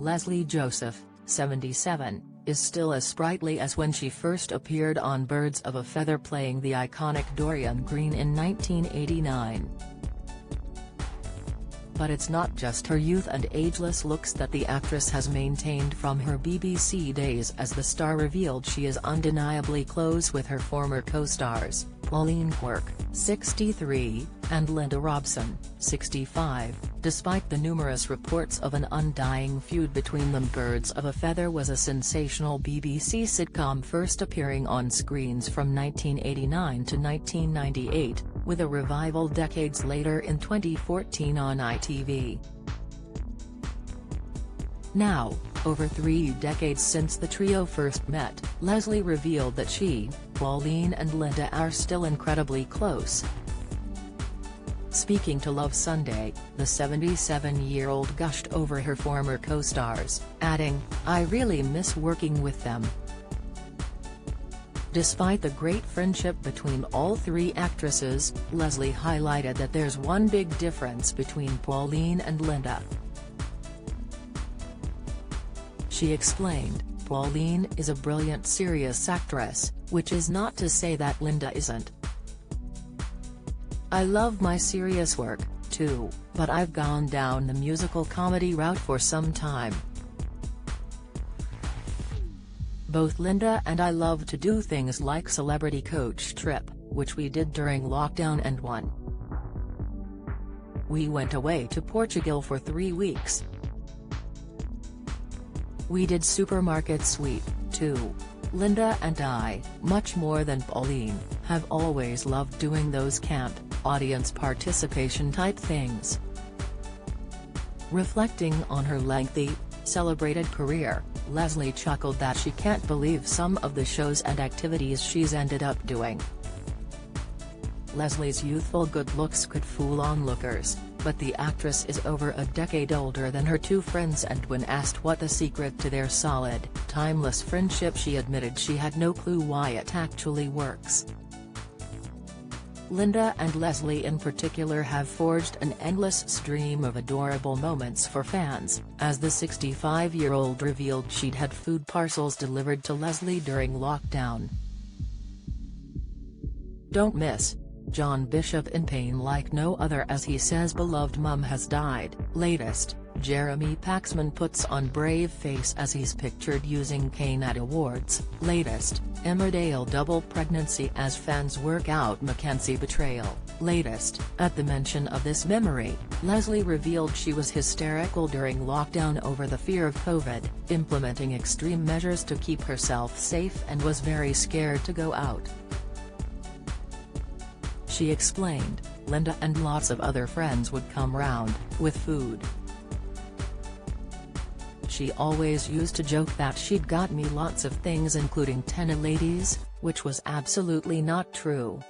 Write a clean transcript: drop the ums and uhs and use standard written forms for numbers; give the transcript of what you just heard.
Lesley Joseph, 77, is still as sprightly as when she first appeared on Birds of a Feather playing the iconic Dorian Green in 1989. But it's not just her youth and ageless looks that the actress has maintained from her BBC days, as the star revealed she is undeniably close with her former co-stars, Pauline Quirke, 63, and Linda Robson, 65, despite the numerous reports of an undying feud between them. Birds of a Feather was a sensational BBC sitcom first appearing on screens from 1989 to 1998, with a revival decades later in 2014 on ITV. Now, over 3 decades since the trio first met, Lesley revealed that she, Pauline and Linda are still incredibly close. Speaking to Love Sunday, the 77-year-old gushed over her former co-stars, adding, "I really miss working with them." Despite the great friendship between all 3 actresses, Lesley highlighted that there's one big difference between Pauline and Linda. She explained, "Pauline is a brilliant serious actress, which is not to say that Linda isn't. I love my serious work, too, but I've gone down the musical comedy route for some time. Both Linda and I love to do things like Celebrity Coach Trip, which we did during lockdown, and we went away to Portugal for 3 weeks. We did Supermarket Sweep, too. Linda and I, much more than Pauline, have always loved doing those camp, audience participation type things." Reflecting on her lengthy, celebrated career, Lesley chuckled that she can't believe some of the shows and activities she's ended up doing. Lesley's youthful good looks could fool onlookers, but the actress is over a decade older than her 2 friends, and when asked what the secret to their solid, timeless friendship, she admitted she had no clue why it actually works. Linda and Lesley in particular have forged an endless stream of adorable moments for fans, as the 65-year-old revealed she'd had food parcels delivered to Lesley during lockdown. "Don't miss John Bishop in pain like no other as he says beloved mum has died." Latest, Jeremy Paxman puts on brave face as he's pictured using cane at awards. Latest, Emmerdale double pregnancy as fans work out Mackenzie betrayal. Latest, at the mention of this memory, Lesley revealed she was hysterical during lockdown over the fear of COVID, implementing extreme measures to keep herself safe, and was very scared to go out. She explained, "Linda and lots of other friends would come round, with food. She always used to joke that she'd got me lots of things including 10 ladies, which was absolutely not true.